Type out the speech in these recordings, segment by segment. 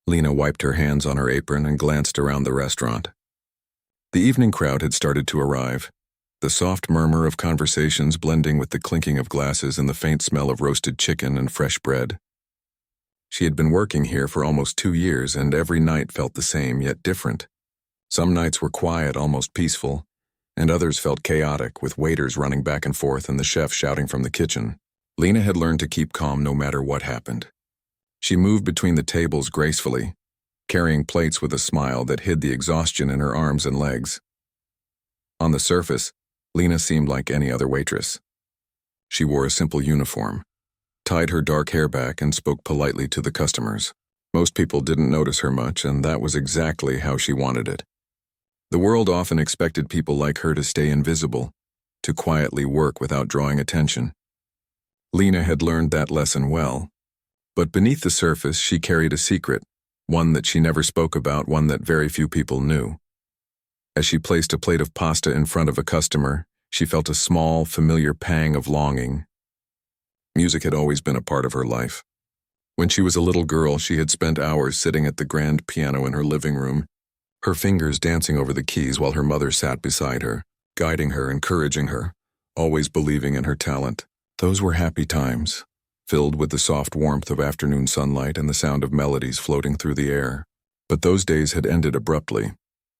Lena wiped her hands on her apron and glanced around the restaurant. The evening crowd had started to arrive, the soft murmur of conversations blending with the clinking of glasses and the faint smell of roasted chicken and fresh bread. She had been working here for almost 2 years, and every night felt the same, yet different. Some nights were quiet, almost peaceful, and others felt chaotic, with waiters running back and forth and the chef shouting from the kitchen. Lena had learned to keep calm no matter what happened. She moved between the tables gracefully, carrying plates with a smile that hid the exhaustion in her arms and legs. On the surface, Lena seemed like any other waitress. She wore a simple uniform, tied her dark hair back, and spoke politely to the customers. Most people didn't notice her much, and that was exactly how she wanted it. The world often expected people like her to stay invisible, to quietly work without drawing attention. Lena had learned that lesson well. But beneath the surface, she carried a secret, one that she never spoke about, one that very few people knew. As she placed a plate of pasta in front of a customer, she felt a small, familiar pang of longing. Music had always been a part of her life. When she was a little girl, she had spent hours sitting at the grand piano in her living room, her fingers dancing over the keys while her mother sat beside her, guiding her, encouraging her, always believing in her talent. Those were happy times, filled with the soft warmth of afternoon sunlight and the sound of melodies floating through the air. But those days had ended abruptly.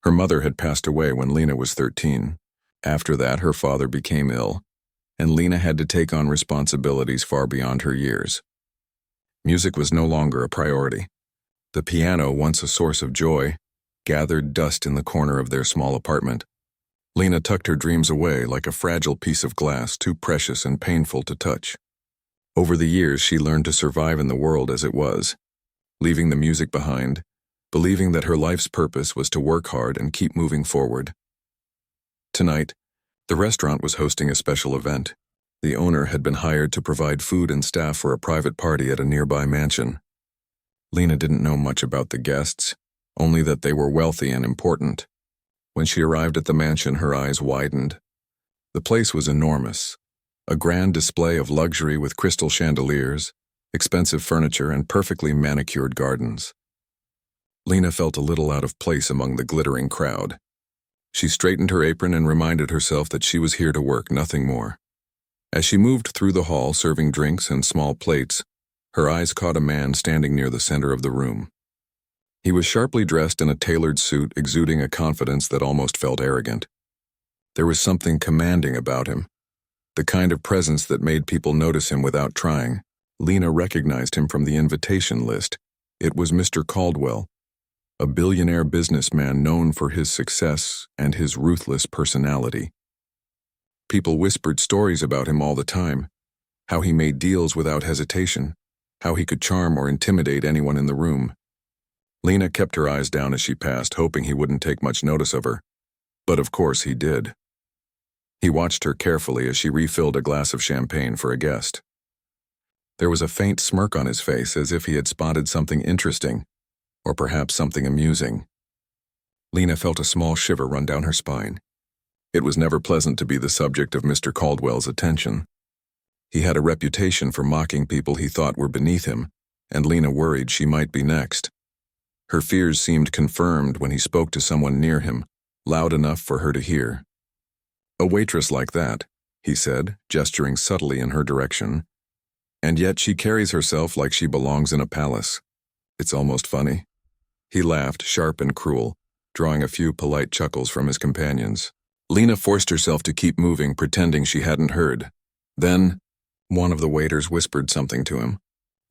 Her mother had passed away when Lena was 13. After that, her father became ill, and Lena had to take on responsibilities far beyond her years. Music was no longer a priority. The piano, once a source of joy, gathered dust in the corner of their small apartment. Lena tucked her dreams away like a fragile piece of glass, too precious and painful to touch. Over the years, she learned to survive in the world as it was, leaving the music behind, believing that her life's purpose was to work hard and keep moving forward. Tonight, the restaurant was hosting a special event. The owner had been hired to provide food and staff for a private party at a nearby mansion. Lena didn't know much about the guests, only that they were wealthy and important. When she arrived at the mansion, her eyes widened. The place was enormous, a grand display of luxury with crystal chandeliers, expensive furniture, and perfectly manicured gardens. Lena felt a little out of place among the glittering crowd. She straightened her apron and reminded herself that she was here to work, nothing more. As she moved through the hall serving drinks and small plates, her eyes caught a man standing near the center of the room. He was sharply dressed in a tailored suit, exuding a confidence that almost felt arrogant. There was something commanding about him, the kind of presence that made people notice him without trying. Lena recognized him from the invitation list. It was Mr. Caldwell, a billionaire businessman known for his success and his ruthless personality. People whispered stories about him all the time, how he made deals without hesitation, how he could charm or intimidate anyone in the room. Lena kept her eyes down as she passed, hoping he wouldn't take much notice of her. But of course he did. He watched her carefully as she refilled a glass of champagne for a guest. There was a faint smirk on his face, as if he had spotted something interesting, or perhaps something amusing. Lena felt a small shiver run down her spine. It was never pleasant to be the subject of Mr. Caldwell's attention. He had a reputation for mocking people he thought were beneath him, and Lena worried she might be next. Her fears seemed confirmed when he spoke to someone near him, loud enough for her to hear. "A waitress like that," he said, gesturing subtly in her direction. "And yet she carries herself like she belongs in a palace. It's almost funny." He laughed, sharp and cruel, drawing a few polite chuckles from his companions. Lena forced herself to keep moving, pretending she hadn't heard. Then, one of the waiters whispered something to him,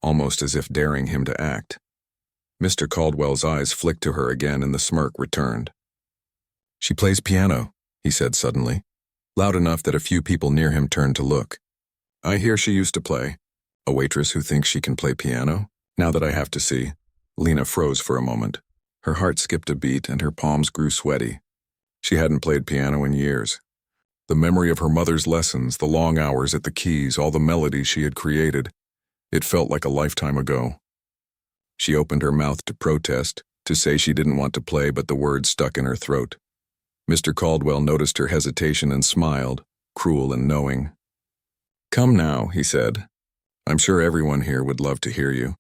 almost as if daring him to act. Mr. Caldwell's eyes flicked to her again, and the smirk returned. "She plays piano," he said suddenly, loud enough that a few people near him turned to look. "I hear she used to play. A waitress who thinks she can play piano? Now that I have to see." Lena froze for a moment. Her heart skipped a beat and her palms grew sweaty. She hadn't played piano in years. The memory of her mother's lessons, the long hours at the keys, all the melodies she had created, it felt like a lifetime ago. She opened her mouth to protest, to say she didn't want to play, but the words stuck in her throat. Mr. Caldwell noticed her hesitation and smiled, cruel and knowing. "Come now," he said. "I'm sure everyone here would love to hear you.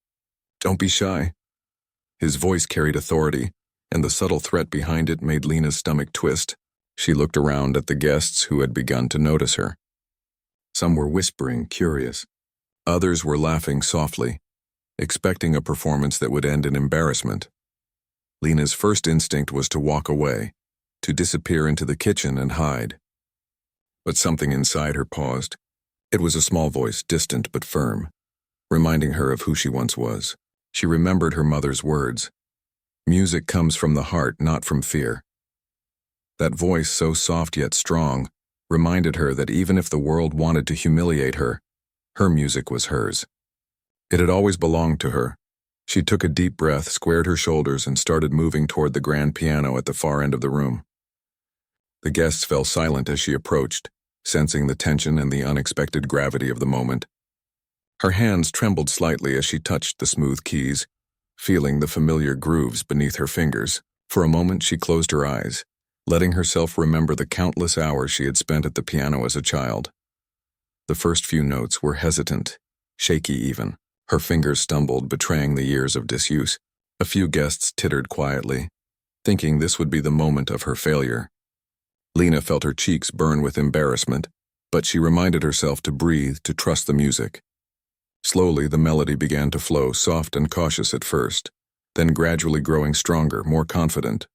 Don't be shy." His voice carried authority, and the subtle threat behind it made Lena's stomach twist. She looked around at the guests who had begun to notice her. Some were whispering, curious. Others were laughing softly, expecting a performance that would end in embarrassment. Lena's first instinct was to walk away, to disappear into the kitchen and hide. But something inside her paused. It was a small voice, distant but firm, reminding her of who she once was. She remembered her mother's words. Music comes from the heart, not from fear. That voice, so soft yet strong, reminded her that even if the world wanted to humiliate her, her music was hers. It had always belonged to her. She took a deep breath, squared her shoulders, and started moving toward the grand piano at the far end of the room. The guests fell silent as she approached, sensing the tension and the unexpected gravity of the moment. Her hands trembled slightly as she touched the smooth keys, feeling the familiar grooves beneath her fingers. For a moment she closed her eyes, letting herself remember the countless hours she had spent at the piano as a child. The first few notes were hesitant, shaky even. Her fingers stumbled, betraying the years of disuse. A few guests tittered quietly, thinking this would be the moment of her failure. Lena felt her cheeks burn with embarrassment, but she reminded herself to breathe, to trust the music. Slowly, the melody began to flow, soft and cautious at first, then gradually growing stronger, more confident.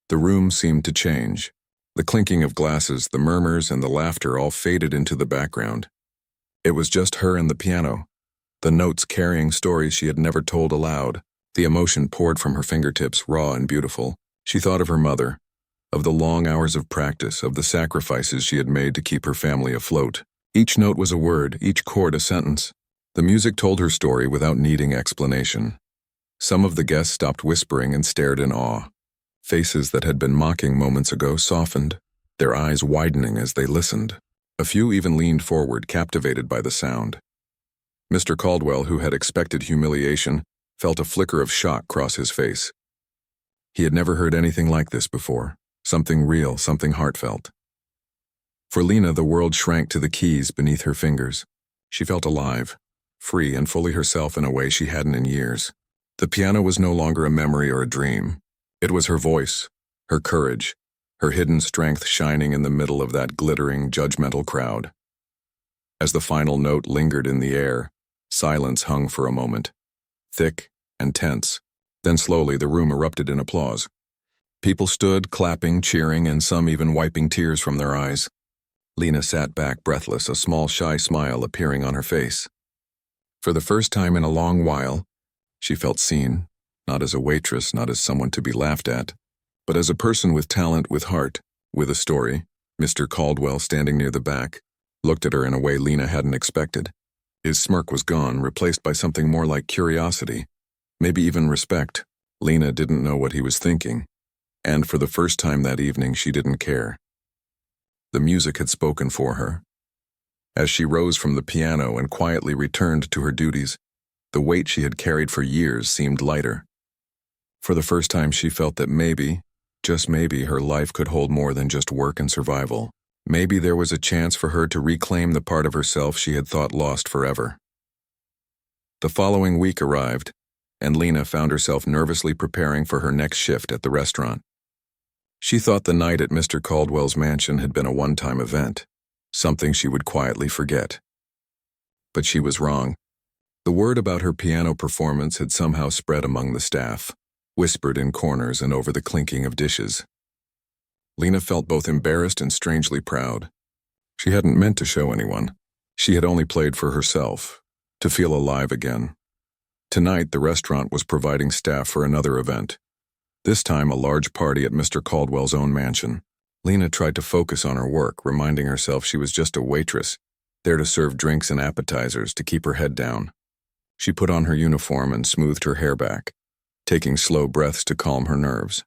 The room seemed to change. The clinking of glasses, the murmurs, and the laughter all faded into the background. It was just her and the piano, the notes carrying stories she had never told aloud. The emotion poured from her fingertips, raw and beautiful. She thought of her mother, of the long hours of practice, of the sacrifices she had made to keep her family afloat. Each note was a word, each chord a sentence. The music told her story without needing explanation. Some of the guests stopped whispering and stared in awe. Faces that had been mocking moments ago softened, their eyes widening as they listened. A few even leaned forward, captivated by the sound. Mr. Caldwell, who had expected humiliation, felt a flicker of shock cross his face. He had never heard anything like this before, something real, something heartfelt. For Lena, the world shrank to the keys beneath her fingers. She felt alive, free and fully herself in a way she hadn't in years. The piano was no longer a memory or a dream. It was her voice, her courage, her hidden strength shining in the middle of that glittering, judgmental crowd. As the final note lingered in the air, silence hung for a moment, thick and tense. Then slowly the room erupted in applause. People stood, clapping, cheering, and some even wiping tears from their eyes. Lena sat back breathless, a small shy smile appearing on her face. For the first time in a long while, she felt seen, not as a waitress, not as someone to be laughed at, but as a person with talent, with heart, with a story. Mr. Caldwell, standing near the back, looked at her in a way Lena hadn't expected. His smirk was gone, replaced by something more like curiosity, maybe even respect. Lena didn't know what he was thinking, and for the first time that evening she didn't care. The music had spoken for her. As she rose from the piano and quietly returned to her duties, the weight she had carried for years seemed lighter. For the first time she felt that maybe, just maybe, her life could hold more than just work and survival. Maybe there was a chance for her to reclaim the part of herself she had thought lost forever. The following week arrived, and Lena found herself nervously preparing for her next shift at the restaurant. She thought the night at Mr. Caldwell's mansion had been a one-time event, something she would quietly forget. But she was wrong. The word about her piano performance had somehow spread among the staff, whispered in corners and over the clinking of dishes. Lena felt both embarrassed and strangely proud. She hadn't meant to show anyone. She had only played for herself, to feel alive again. Tonight, the restaurant was providing staff for another event. This time, a large party at Mr. Caldwell's own mansion. Lena tried to focus on her work, reminding herself she was just a waitress, there to serve drinks and appetizers to keep her head down. She put on her uniform and smoothed her hair back, taking slow breaths to calm her nerves.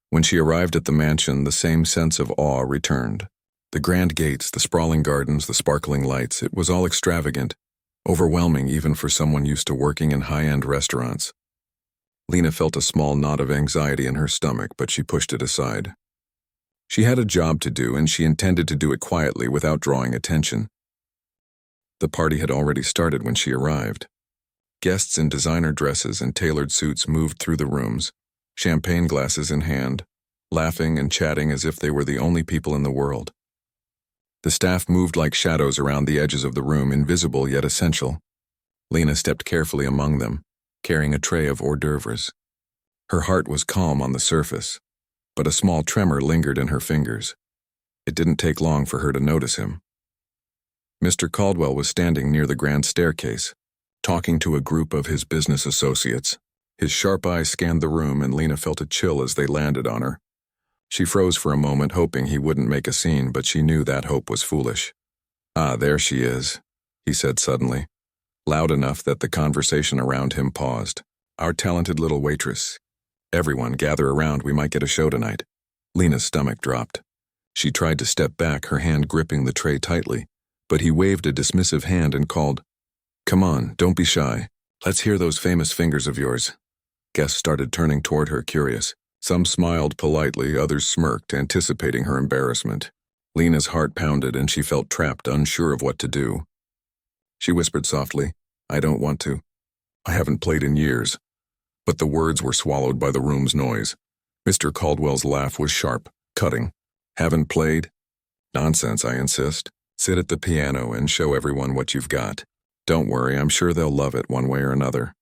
When she arrived at the mansion, the same sense of awe returned. The grand gates, the sprawling gardens, the sparkling lights, it was all extravagant, overwhelming even for someone used to working in high-end restaurants. Lena felt a small knot of anxiety in her stomach, but she pushed it aside. She had a job to do, and she intended to do it quietly without drawing attention. The party had already started when she arrived. Guests in designer dresses and tailored suits moved through the rooms, champagne glasses in hand, laughing and chatting as if they were the only people in the world. The staff moved like shadows around the edges of the room, invisible yet essential. Lena stepped carefully among them, carrying a tray of hors d'oeuvres. Her heart was calm on the surface, but a small tremor lingered in her fingers. It didn't take long for her to notice him. Mr. Caldwell was standing near the grand staircase, talking to a group of his business associates. His sharp eyes scanned the room, and Lena felt a chill as they landed on her. She froze for a moment, hoping he wouldn't make a scene, but she knew that hope was foolish. "Ah, there she is," he said suddenly, loud enough that the conversation around him paused. "Our talented little waitress. Everyone, gather around, we might get a show tonight." Lena's stomach dropped. She tried to step back, her hand gripping the tray tightly, but he waved a dismissive hand and called, "Come on, don't be shy. Let's hear those famous fingers of yours." Guests started turning toward her, curious. Some smiled politely, others smirked, anticipating her embarrassment. Lena's heart pounded, and she felt trapped, unsure of what to do. She whispered softly, "I don't want to. I haven't played in years." But the words were swallowed by the room's noise. Mr. Caldwell's laugh was sharp, cutting. "Haven't played? Nonsense, I insist. Sit at the piano and show everyone what you've got. Don't worry, I'm sure they'll love it one way or another."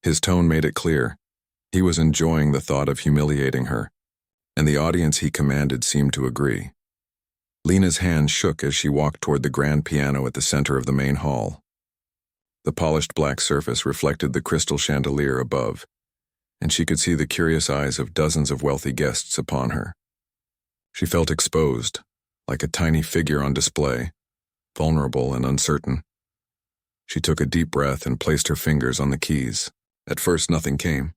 His tone made it clear. He was enjoying the thought of humiliating her, and the audience he commanded seemed to agree. Lena's hand shook as she walked toward the grand piano at the center of the main hall. The polished black surface reflected the crystal chandelier above, and she could see the curious eyes of dozens of wealthy guests upon her. She felt exposed, like a tiny figure on display, vulnerable and uncertain. She took a deep breath and placed her fingers on the keys. At first, nothing came.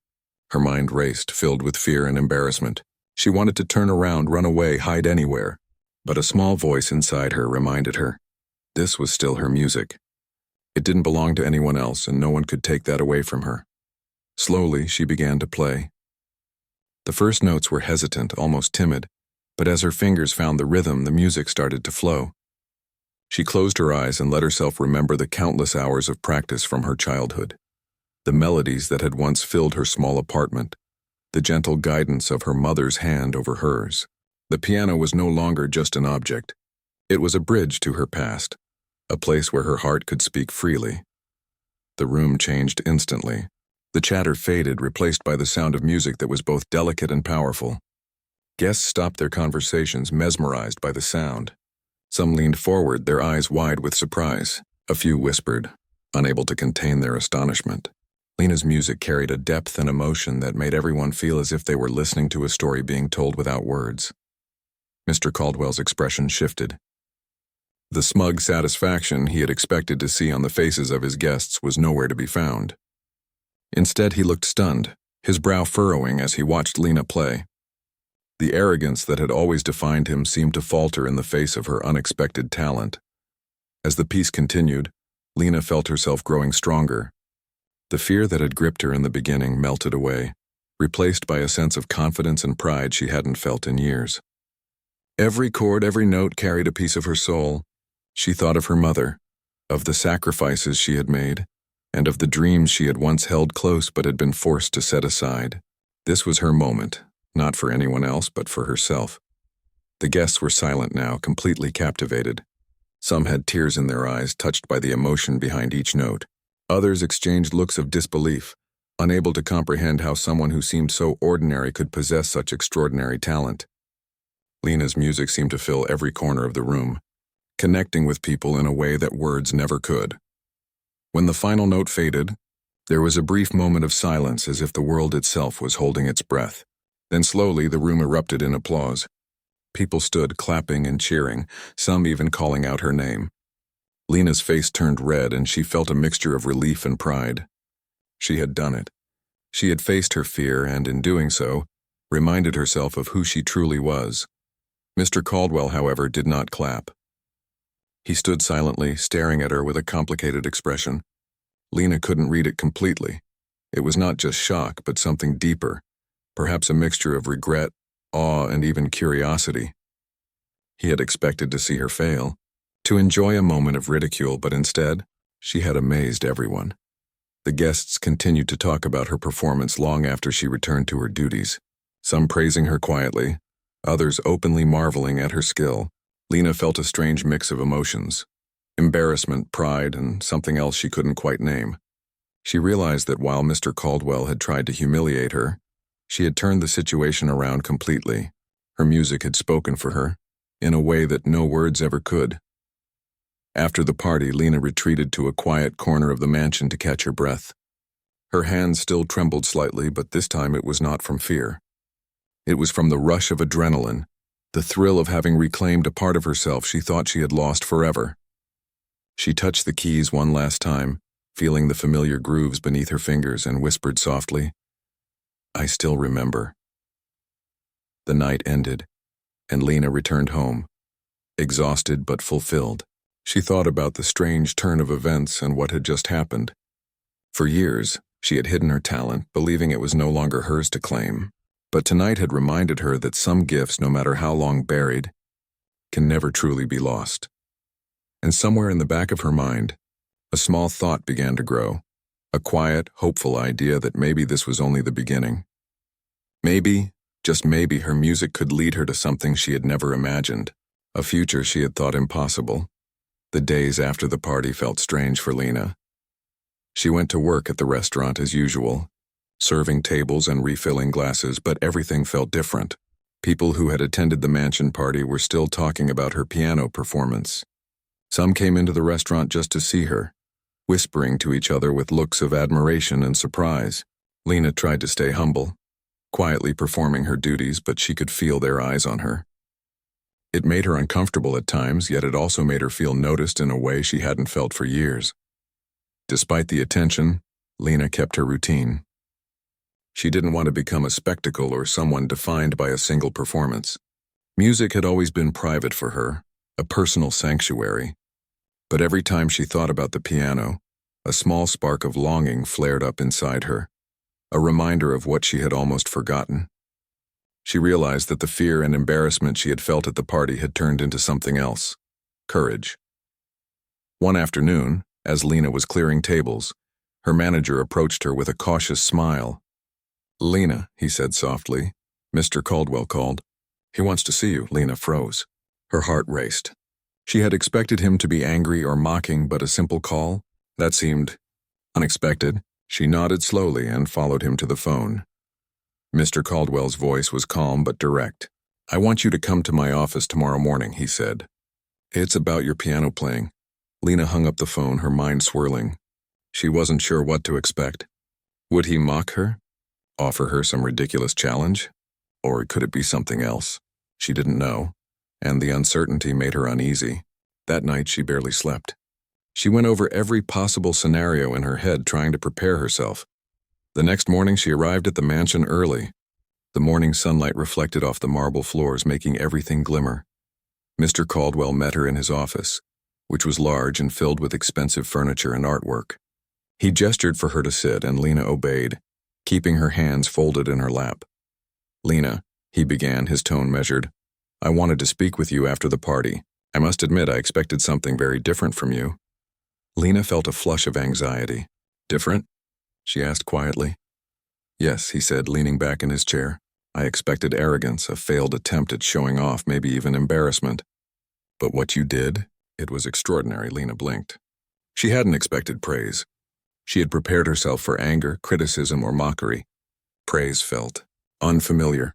Her mind raced, filled with fear and embarrassment. She wanted to turn around, run away, hide anywhere. But a small voice inside her reminded her. This was still her music. It didn't belong to anyone else, and no one could take that away from her. Slowly, she began to play. The first notes were hesitant, almost timid, but as her fingers found the rhythm, the music started to flow. She closed her eyes and let herself remember the countless hours of practice from her childhood. The melodies that had once filled her small apartment, the gentle guidance of her mother's hand over hers. The piano was no longer just an object. It was a bridge to her past, a place where her heart could speak freely. The room changed instantly. The chatter faded, replaced by the sound of music that was both delicate and powerful. Guests stopped their conversations, mesmerized by the sound. Some leaned forward, their eyes wide with surprise. A few whispered, unable to contain their astonishment. Lena's music carried a depth and emotion that made everyone feel as if they were listening to a story being told without words. Mr. Caldwell's expression shifted. The smug satisfaction he had expected to see on the faces of his guests was nowhere to be found. Instead, he looked stunned, his brow furrowing as he watched Lena play. The arrogance that had always defined him seemed to falter in the face of her unexpected talent. As the piece continued, Lena felt herself growing stronger. The fear that had gripped her in the beginning melted away, replaced by a sense of confidence and pride she hadn't felt in years. Every chord, every note carried a piece of her soul. She thought of her mother, of the sacrifices she had made, and of the dreams she had once held close but had been forced to set aside. This was her moment, not for anyone else but for herself. The guests were silent now, completely captivated. Some had tears in their eyes, touched by the emotion behind each note. Others exchanged looks of disbelief, unable to comprehend how someone who seemed so ordinary could possess such extraordinary talent. Lena's music seemed to fill every corner of the room, connecting with people in a way that words never could. When the final note faded, there was a brief moment of silence, as if the world itself was holding its breath. Then slowly the room erupted in applause. People stood clapping and cheering, some even calling out her name. Lena's face turned red, and she felt a mixture of relief and pride. She had done it. She had faced her fear and, in doing so, reminded herself of who she truly was. Mr. Caldwell, however, did not clap. He stood silently, staring at her with a complicated expression. Lena couldn't read it completely. It was not just shock, but something deeper, perhaps a mixture of regret, awe, and even curiosity. He had expected to see her fail, to enjoy a moment of ridicule, but instead, she had amazed everyone. The guests continued to talk about her performance long after she returned to her duties, some praising her quietly, others openly marveling at her skill. Lena felt a strange mix of emotions: embarrassment, pride, and something else she couldn't quite name. She realized that while Mr. Caldwell had tried to humiliate her, she had turned the situation around completely. Her music had spoken for her, in a way that no words ever could. After the party, Lena retreated to a quiet corner of the mansion to catch her breath. Her hands still trembled slightly, but this time it was not from fear. It was from the rush of adrenaline, the thrill of having reclaimed a part of herself she thought she had lost forever. She touched the keys one last time, feeling the familiar grooves beneath her fingers, and whispered softly, "I still remember." The night ended, and Lena returned home, exhausted but fulfilled. She thought about the strange turn of events and what had just happened. For years, she had hidden her talent, believing it was no longer hers to claim. But tonight had reminded her that some gifts, no matter how long buried, can never truly be lost. And somewhere in the back of her mind, a small thought began to grow, a quiet, hopeful idea that maybe this was only the beginning. Maybe, just maybe, her music could lead her to something she had never imagined, a future she had thought impossible. The days after the party felt strange for Lena. She went to work at the restaurant as usual, serving tables and refilling glasses, but everything felt different. People who had attended the mansion party were still talking about her piano performance. Some came into the restaurant just to see her, whispering to each other with looks of admiration and surprise. Lena tried to stay humble, quietly performing her duties, but she could feel their eyes on her. It made her uncomfortable at times, yet it also made her feel noticed in a way she hadn't felt for years. Despite the attention, Lena kept her routine. She didn't want to become a spectacle or someone defined by a single performance. Music had always been private for her, a personal sanctuary. But every time she thought about the piano, a small spark of longing flared up inside her, a reminder of what she had almost forgotten. She realized that the fear and embarrassment she had felt at the party had turned into something else: courage. One afternoon, as Lena was clearing tables, her manager approached her with a cautious smile. "Lena," he said softly, "Mr. Caldwell called. He wants to see you." Lena froze. Her heart raced. She had expected him to be angry or mocking, but a simple call? That seemed unexpected. She nodded slowly and followed him to the phone. Mr. Caldwell's voice was calm but direct. "I want you to come to my office tomorrow morning," he said. "It's about your piano playing." Lena hung up the phone, her mind swirling. She wasn't sure what to expect. Would he mock her? Offer her some ridiculous challenge? Or could it be something else? She didn't know, and the uncertainty made her uneasy. That night she barely slept. She went over every possible scenario in her head, trying to prepare herself. The next morning she arrived at the mansion early. The morning sunlight reflected off the marble floors, making everything glimmer. Mr. Caldwell met her in his office, which was large and filled with expensive furniture and artwork. He gestured for her to sit, and Lena obeyed, keeping her hands folded in her lap. "Lena," he began, his tone measured, "I wanted to speak with you after the party. I must admit I expected something very different from you." Lena felt a flush of anxiety. "Different?" she asked quietly. "Yes," he said, leaning back in his chair. "I expected arrogance, a failed attempt at showing off, maybe even embarrassment. But what you did, it was extraordinary." Lena blinked. She hadn't expected praise. She had prepared herself for anger, criticism, or mockery. Praise felt unfamiliar.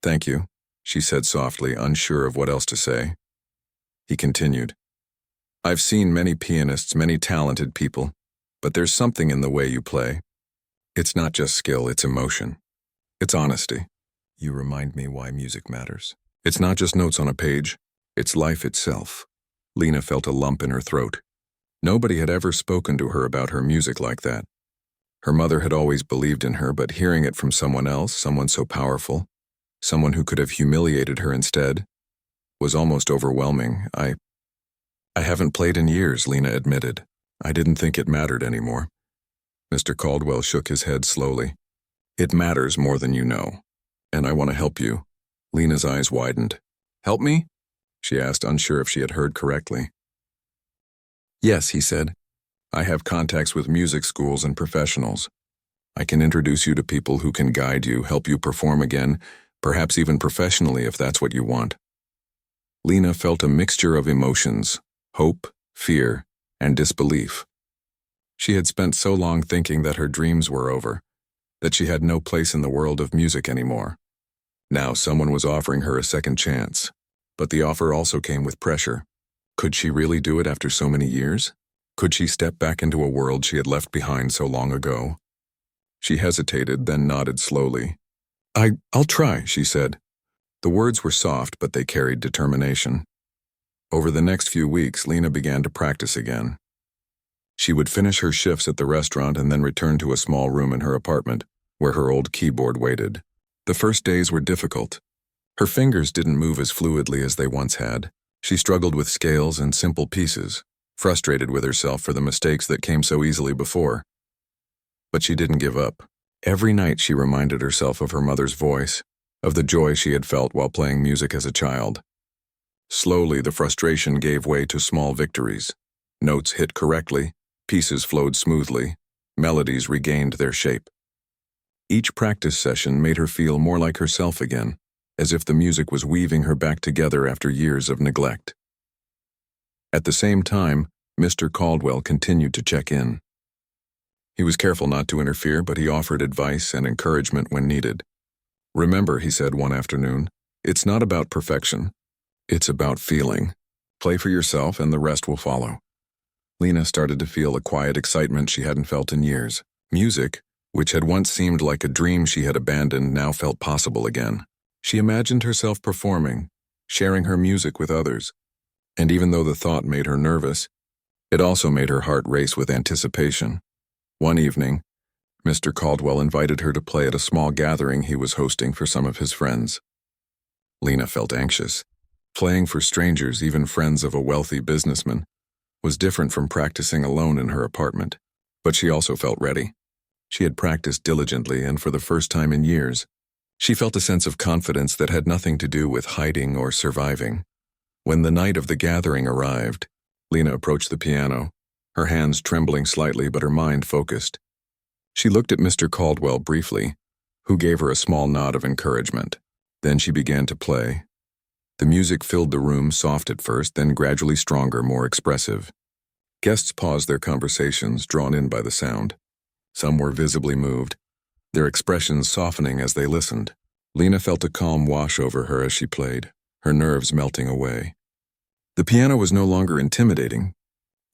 "Thank you," she said softly, unsure of what else to say. He continued, "I've seen many pianists, many talented people, but there's something in the way you play. It's not just skill, it's emotion. It's honesty. You remind me why music matters. It's not just notes on a page, it's life itself." Lena felt a lump in her throat. Nobody had ever spoken to her about her music like that. Her mother had always believed in her, but hearing it from someone else, someone so powerful, someone who could have humiliated her instead, was almost overwhelming. I haven't played in years," Lena admitted. "I didn't think it mattered anymore." Mr. Caldwell shook his head slowly. "It matters more than you know, and I want to help you." Lena's eyes widened. "Help me?" she asked, unsure if she had heard correctly. "Yes," he said. I have contacts with music schools and professionals. I can introduce you to people who can guide you, help you perform again, perhaps even professionally if that's what you want. Lena felt a mixture of emotions, hope, fear, and disbelief. She had spent so long thinking that her dreams were over, that she had no place in the world of music anymore. Now someone was offering her a second chance, but the offer also came with pressure. Could she really do it after so many years? Could she step back into a world she had left behind so long ago? She hesitated, then nodded slowly. I'll try, she said. The words were soft, but they carried determination. Over the next few weeks, Lena began to practice again. She would finish her shifts at the restaurant and then return to a small room in her apartment, where her old keyboard waited. The first days were difficult. Her fingers didn't move as fluidly as they once had. She struggled with scales and simple pieces, frustrated with herself for the mistakes that came so easily before. But she didn't give up. Every night she reminded herself of her mother's voice, of the joy she had felt while playing music as a child. Slowly, the frustration gave way to small victories. Notes hit correctly, pieces flowed smoothly, melodies regained their shape. Each practice session made her feel more like herself again, as if the music was weaving her back together after years of neglect. At the same time, Mr. Caldwell continued to check in. He was careful not to interfere, but he offered advice and encouragement when needed. Remember, he said one afternoon, it's not about perfection. It's about feeling. Play for yourself and the rest will follow. Lena started to feel a quiet excitement she hadn't felt in years. Music, which had once seemed like a dream she had abandoned, now felt possible again. She imagined herself performing, sharing her music with others. And even though the thought made her nervous, it also made her heart race with anticipation. One evening, Mr. Caldwell invited her to play at a small gathering he was hosting for some of his friends. Lena felt anxious. Playing for strangers, even friends of a wealthy businessman, was different from practicing alone in her apartment, but she also felt ready. She had practiced diligently, and for the first time in years, she felt a sense of confidence that had nothing to do with hiding or surviving. When the night of the gathering arrived, Lena approached the piano, her hands trembling slightly but her mind focused. She looked at Mr. Caldwell briefly, who gave her a small nod of encouragement. Then she began to play. The music filled the room, soft at first, then gradually stronger, more expressive. Guests paused their conversations, drawn in by the sound. Some were visibly moved, their expressions softening as they listened. Lena felt a calm wash over her as she played, her nerves melting away. The piano was no longer intimidating.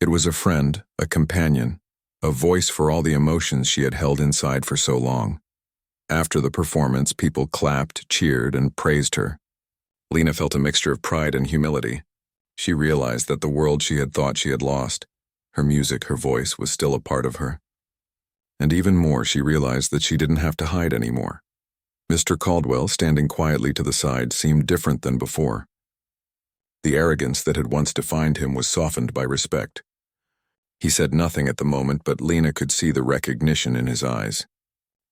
It was a friend, a companion, a voice for all the emotions she had held inside for so long. After the performance, people clapped, cheered, and praised her. Lena felt a mixture of pride and humility. She realized that the world she had thought she had lost, her music, her voice, was still a part of her. And even more, she realized that she didn't have to hide anymore. Mr. Caldwell, standing quietly to the side, seemed different than before. The arrogance that had once defined him was softened by respect. He said nothing at the moment, but Lena could see the recognition in his eyes.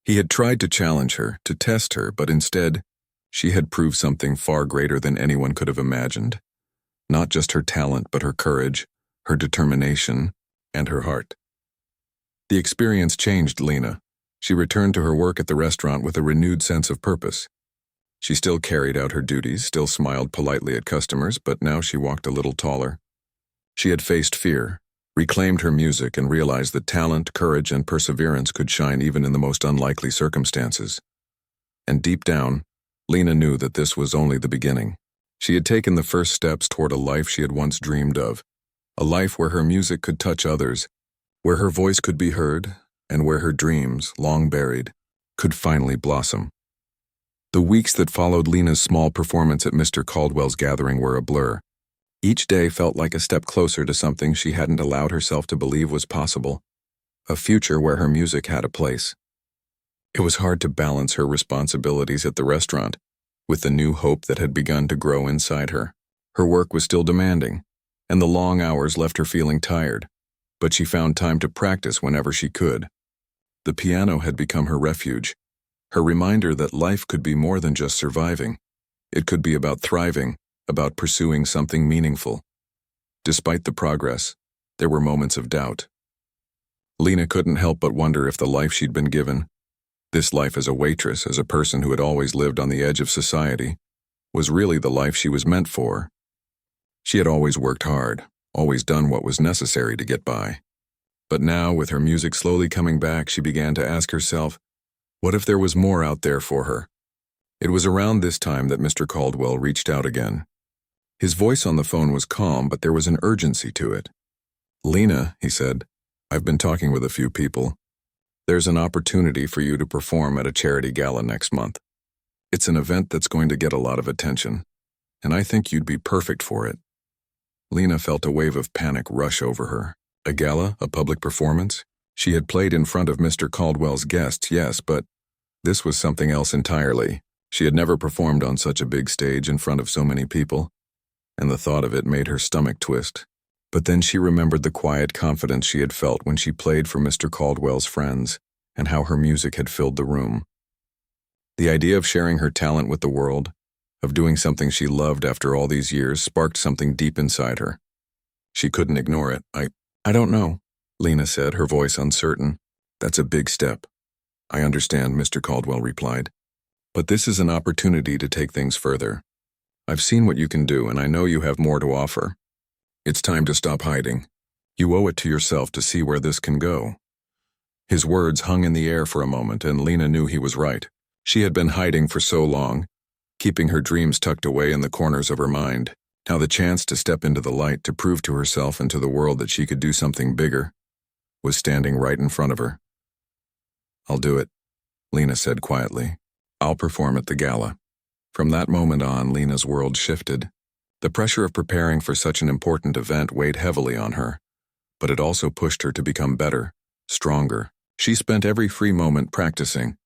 He had tried to challenge her, to test her, but instead, she had proved something far greater than anyone could have imagined. Not just her talent, but her courage, her determination, and her heart. The experience changed Lena. She returned to her work at the restaurant with a renewed sense of purpose. She still carried out her duties, still smiled politely at customers, but now she walked a little taller. She had faced fear, reclaimed her music, and realized that talent, courage, and perseverance could shine even in the most unlikely circumstances. And deep down, Lena knew that this was only the beginning. She had taken the first steps toward a life she had once dreamed of, a life where her music could touch others, where her voice could be heard, and where her dreams, long buried, could finally blossom. The weeks that followed Lena's small performance at Mr. Caldwell's gathering were a blur. Each day felt like a step closer to something she hadn't allowed herself to believe was possible, a future where her music had a place. It was hard to balance her responsibilities at the restaurant with the new hope that had begun to grow inside her. Her work was still demanding, and the long hours left her feeling tired, but she found time to practice whenever she could. The piano had become her refuge, her reminder that life could be more than just surviving. It could be about thriving, about pursuing something meaningful. Despite the progress, there were moments of doubt. Lena couldn't help but wonder if the life she'd been given, this life as a waitress, as a person who had always lived on the edge of society, was really the life she was meant for. She had always worked hard, always done what was necessary to get by. But now, with her music slowly coming back, she began to ask herself, what if there was more out there for her? It was around this time that Mr. Caldwell reached out again. His voice on the phone was calm, but there was an urgency to it. "Lena," he said, "I've been talking with a few people. There's an opportunity for you to perform at a charity gala next month. It's an event that's going to get a lot of attention, and I think you'd be perfect for it." Lena felt a wave of panic rush over her. A gala, a public performance? She had played in front of Mr. Caldwell's guests, yes, but this was something else entirely. She had never performed on such a big stage in front of so many people, and the thought of it made her stomach twist. But then she remembered the quiet confidence she had felt when she played for Mr. Caldwell's friends, and how her music had filled the room. The idea of sharing her talent with the world, of doing something she loved after all these years, sparked something deep inside her. She couldn't ignore it. I don't know," Lena said, her voice uncertain. "That's a big step." "I understand," Mr. Caldwell replied. "But this is an opportunity to take things further. I've seen what you can do, and I know you have more to offer. It's time to stop hiding. You owe it to yourself to see where this can go." His words hung in the air for a moment, and Lena knew he was right. She had been hiding for so long, keeping her dreams tucked away in the corners of her mind. Now the chance to step into the light, to prove to herself and to the world that she could do something bigger, was standing right in front of her. "I'll do it," Lena said quietly. "I'll perform at the gala." From that moment on, Lena's world shifted. The pressure of preparing for such an important event weighed heavily on her, but it also pushed her to become better, stronger. She spent every free moment practicing,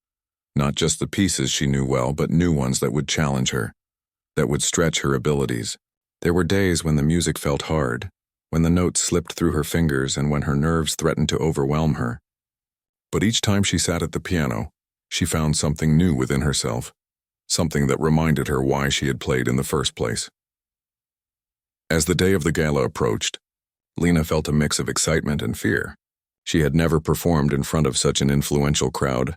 not just the pieces she knew well, but new ones that would challenge her, that would stretch her abilities. There were days when the music felt hard, when the notes slipped through her fingers and when her nerves threatened to overwhelm her. But each time she sat at the piano, she found something new within herself, something that reminded her why she had played in the first place. As the day of the gala approached, Lena felt a mix of excitement and fear. She had never performed in front of such an influential crowd,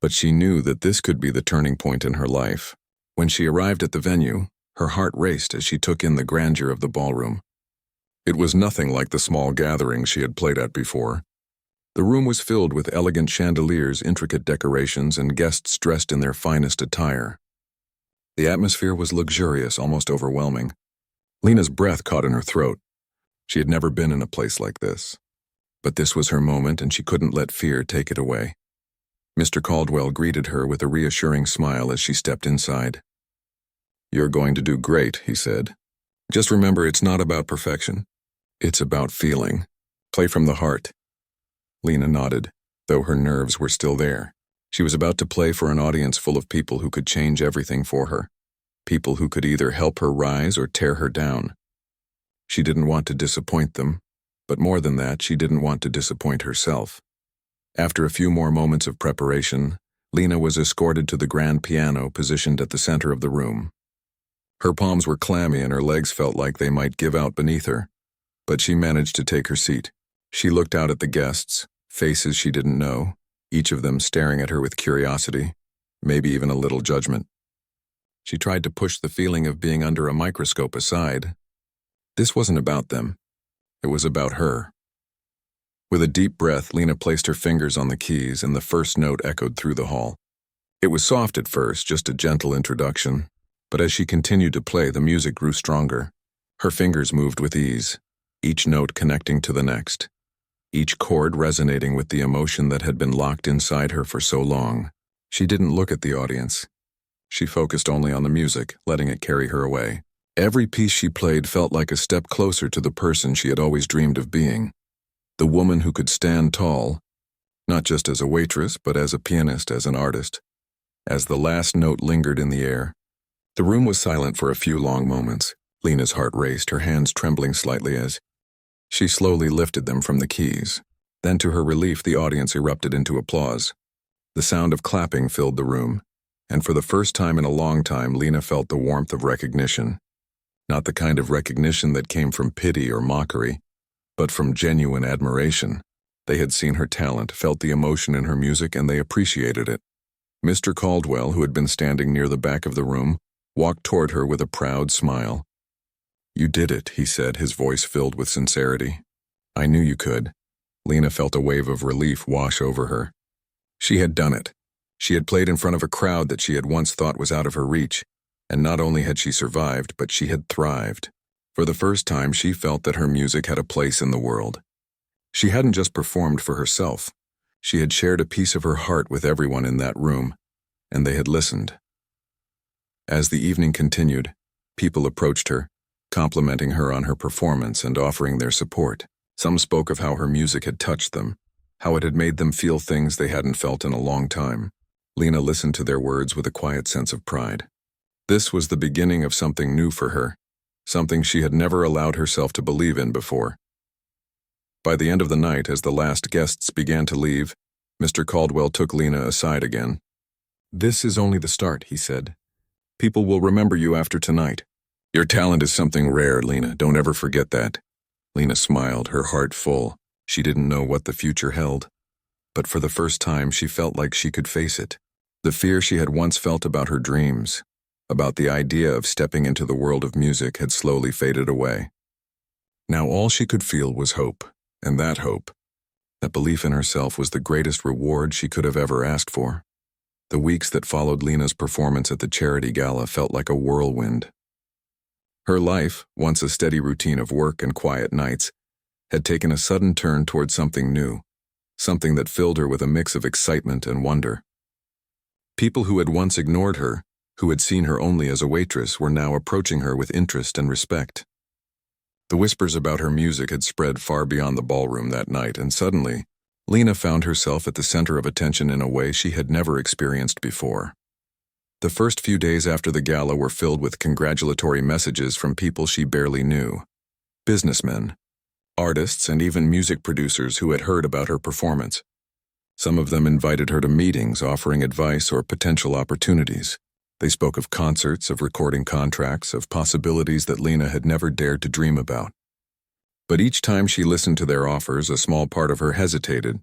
but she knew that this could be the turning point in her life. When she arrived at the venue, her heart raced as she took in the grandeur of the ballroom. It was nothing like the small gatherings she had played at before. The room was filled with elegant chandeliers, intricate decorations, and guests dressed in their finest attire. The atmosphere was luxurious, almost overwhelming. Lena's breath caught in her throat. She had never been in a place like this. But this was her moment, and she couldn't let fear take it away. Mr. Caldwell greeted her with a reassuring smile as she stepped inside. "You're going to do great," he said. "Just remember, it's not about perfection. It's about feeling. Play from the heart." Lena nodded, though her nerves were still there. She was about to play for an audience full of people who could change everything for her, people who could either help her rise or tear her down. She didn't want to disappoint them, but more than that, she didn't want to disappoint herself. After a few more moments of preparation, Lena was escorted to the grand piano positioned at the center of the room. Her palms were clammy and her legs felt like they might give out beneath her, but she managed to take her seat. She looked out at the guests, faces she didn't know, each of them staring at her with curiosity, maybe even a little judgment. She tried to push the feeling of being under a microscope aside. This wasn't about them. It was about her. With a deep breath, Lena placed her fingers on the keys, and the first note echoed through the hall. It was soft at first, just a gentle introduction, but as she continued to play, the music grew stronger. Her fingers moved with ease, each note connecting to the next, each chord resonating with the emotion that had been locked inside her for so long. She didn't look at the audience. She focused only on the music, letting it carry her away. Every piece she played felt like a step closer to the person she had always dreamed of being. The woman who could stand tall, not just as a waitress, but as a pianist, as an artist. As the last note lingered in the air, the room was silent for a few long moments. Lena's heart raced, her hands trembling slightly as she slowly lifted them from the keys. Then, to her relief, the audience erupted into applause. The sound of clapping filled the room, and for the first time in a long time, Lena felt the warmth of recognition. Not the kind of recognition that came from pity or mockery, but from genuine admiration. They had seen her talent, felt the emotion in her music, and they appreciated it. Mr. Caldwell, who had been standing near the back of the room, walked toward her with a proud smile. "You did it," he said, his voice filled with sincerity. "I knew you could." Lena felt a wave of relief wash over her. She had done it. She had played in front of a crowd that she had once thought was out of her reach, and not only had she survived, but she had thrived. For the first time, she felt that her music had a place in the world. She hadn't just performed for herself. She had shared a piece of her heart with everyone in that room, and they had listened. As the evening continued, people approached her, complimenting her on her performance and offering their support. Some spoke of how her music had touched them, how it had made them feel things they hadn't felt in a long time. Lena listened to their words with a quiet sense of pride. This was the beginning of something new for her, something she had never allowed herself to believe in before. By the end of the night, as the last guests began to leave, Mr. Caldwell took Lena aside again. "This is only the start," he said. "People will remember you after tonight. Your talent is something rare, Lena. Don't ever forget that." Lena smiled, her heart full. She didn't know what the future held, but for the first time she felt like she could face it. The fear she had once felt about her dreams, about the idea of stepping into the world of music, had slowly faded away. Now all she could feel was hope, and that hope, that belief in herself, was the greatest reward she could have ever asked for. The weeks that followed Lena's performance at the charity gala felt like a whirlwind. Her life, once a steady routine of work and quiet nights, had taken a sudden turn toward something new, something that filled her with a mix of excitement and wonder. People who had once ignored her, who had seen her only as a waitress, were now approaching her with interest and respect. The whispers about her music had spread far beyond the ballroom that night, and suddenly, Lena found herself at the center of attention in a way she had never experienced before. The first few days after the gala were filled with congratulatory messages from people she barely knew. Businessmen, artists, and even music producers who had heard about her performance. Some of them invited her to meetings, offering advice or potential opportunities. They spoke of concerts, of recording contracts, of possibilities that Lena had never dared to dream about. But each time she listened to their offers, a small part of her hesitated.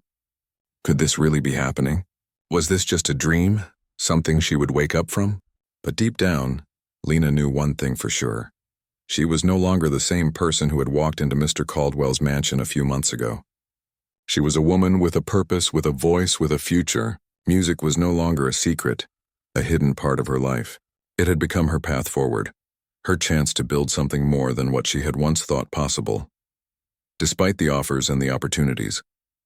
Could this really be happening? Was this just a dream? Something she would wake up from? But deep down, Lena knew one thing for sure. She was no longer the same person who had walked into Mr. Caldwell's mansion a few months ago. She was a woman with a purpose, with a voice, with a future. Music was no longer a secret, a hidden part of her life. It had become her path forward, her chance to build something more than what she had once thought possible. Despite the offers and the opportunities,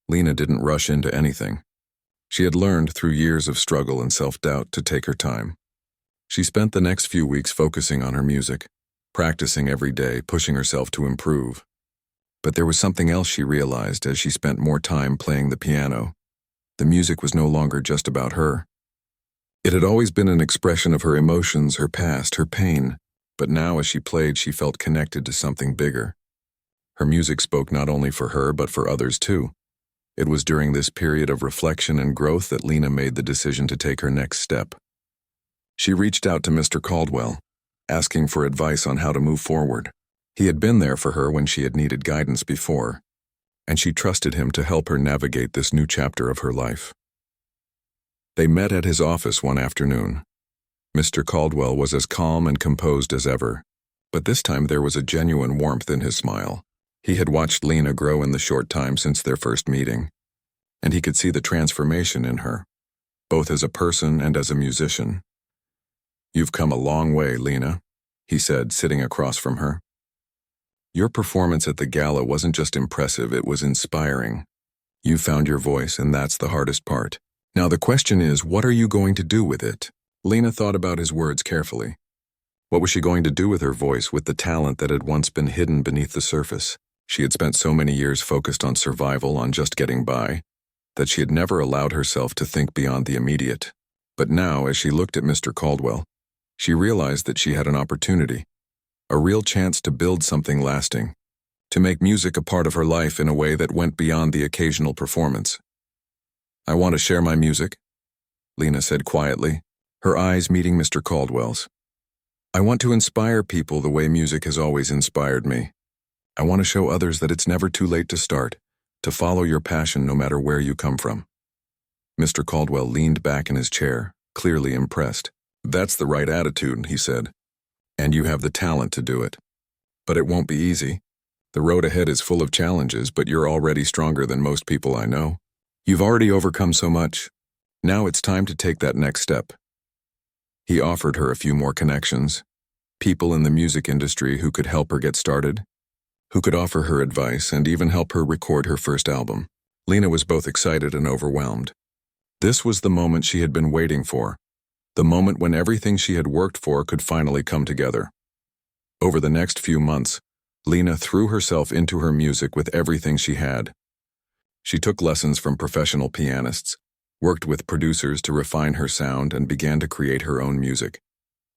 Lena didn't rush into anything. She had learned through years of struggle and self-doubt to take her time. She spent the next few weeks focusing on her music, practicing every day, pushing herself to improve. But there was something else she realized as she spent more time playing the piano. The music was no longer just about her. It had always been an expression of her emotions, her past, her pain, but now as she played, she felt connected to something bigger. Her music spoke not only for her, but for others too. It was during this period of reflection and growth that Lena made the decision to take her next step. She reached out to Mr. Caldwell, asking for advice on how to move forward. He had been there for her when she had needed guidance before, and she trusted him to help her navigate this new chapter of her life. They met at his office one afternoon. Mr. Caldwell was as calm and composed as ever, but this time there was a genuine warmth in his smile. He had watched Lena grow in the short time since their first meeting, and he could see the transformation in her, both as a person and as a musician. "You've come a long way, Lena," he said, sitting across from her. "Your performance at the gala wasn't just impressive, it was inspiring. You found your voice, and that's the hardest part. Now the question is, what are you going to do with it?" Lena thought about his words carefully. What was she going to do with her voice, with the talent that had once been hidden beneath the surface? She had spent so many years focused on survival, on just getting by, that she had never allowed herself to think beyond the immediate. But now, as she looked at Mr. Caldwell, she realized that she had an opportunity, a real chance to build something lasting, to make music a part of her life in a way that went beyond the occasional performance. "I want to share my music," Lena said quietly, her eyes meeting Mr. Caldwell's. "I want to inspire people the way music has always inspired me. I want to show others that it's never too late to start, to follow your passion no matter where you come from. Mr. Caldwell leaned back in his chair, clearly impressed. That's the right attitude, he said. And you have the talent to do it. But it won't be easy. The road ahead is full of challenges, but you're already stronger than most people I know. You've already overcome so much. Now it's time to take that next step. He offered her a few more connections, people in the music industry who could help her get started, who could offer her advice and even help her record her first album. Lena was both excited and overwhelmed. This was the moment she had been waiting for, the moment when everything she had worked for could finally come together. Over the next few months, Lena threw herself into her music with everything she had. She took lessons from professional pianists, worked with producers to refine her sound, and began to create her own music.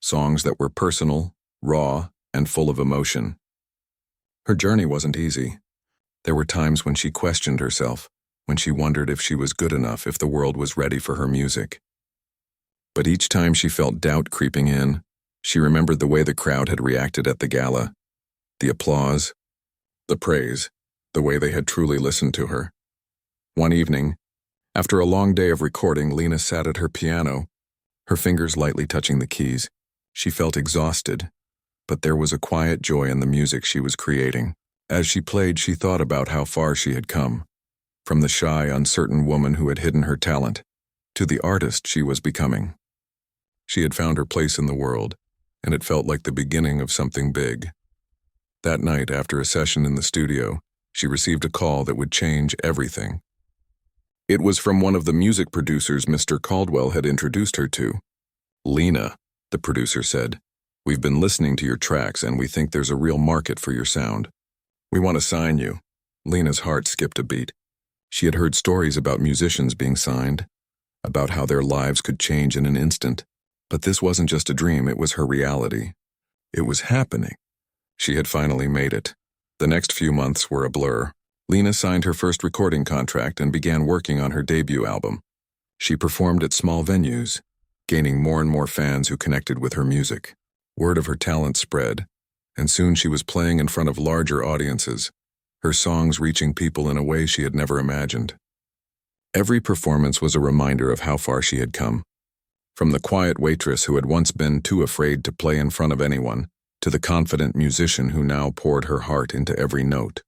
Songs that were personal, raw, and full of emotion. Her journey wasn't easy. There were times when she questioned herself, when she wondered if she was good enough, if the world was ready for her music. But each time she felt doubt creeping in, she remembered the way the crowd had reacted at the gala, the applause, the praise, the way they had truly listened to her. One evening, after a long day of recording, Lena sat at her piano, her fingers lightly touching the keys. She felt exhausted, but there was a quiet joy in the music she was creating. As she played, she thought about how far she had come, from the shy, uncertain woman who had hidden her talent, to the artist she was becoming. She had found her place in the world, and it felt like the beginning of something big. That night, after a session in the studio, she received a call that would change everything. It was from one of the music producers Mr. Caldwell had introduced her to. "Lena," the producer said, "we've been listening to your tracks and we think there's a real market for your sound. We want to sign you." Lena's heart skipped a beat. She had heard stories about musicians being signed, about how their lives could change in an instant. But this wasn't just a dream, it was her reality. It was happening. She had finally made it. The next few months were a blur. Lena signed her first recording contract and began working on her debut album. She performed at small venues, gaining more and more fans who connected with her music. Word of her talent spread, and soon she was playing in front of larger audiences, her songs reaching people in a way she had never imagined. Every performance was a reminder of how far she had come. From the quiet waitress who had once been too afraid to play in front of anyone, to the confident musician who now poured her heart into every note.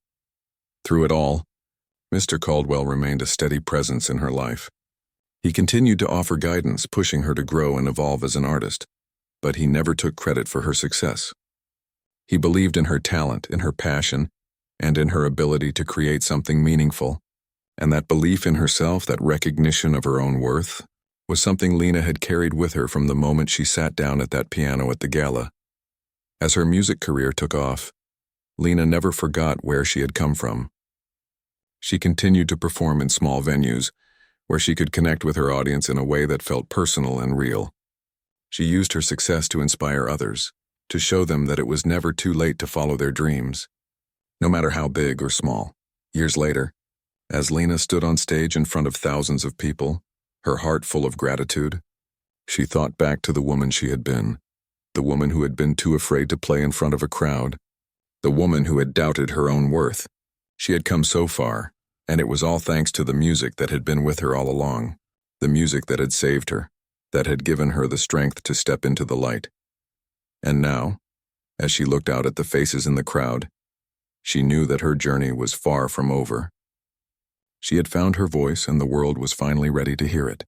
Through it all, Mr. Caldwell remained a steady presence in her life. He continued to offer guidance, pushing her to grow and evolve as an artist, but he never took credit for her success. He believed in her talent, in her passion, and in her ability to create something meaningful, and that belief in herself, that recognition of her own worth, was something Lena had carried with her from the moment she sat down at that piano at the gala. As her music career took off, Lena never forgot where she had come from. She continued to perform in small venues, where she could connect with her audience in a way that felt personal and real. She used her success to inspire others, to show them that it was never too late to follow their dreams, no matter how big or small. Years later, as Lena stood on stage in front of thousands of people, her heart full of gratitude, she thought back to the woman she had been, the woman who had been too afraid to play in front of a crowd, the woman who had doubted her own worth. She had come so far, and it was all thanks to the music that had been with her all along, the music that had saved her, that had given her the strength to step into the light. And now, as she looked out at the faces in the crowd, she knew that her journey was far from over. She had found her voice, and the world was finally ready to hear it.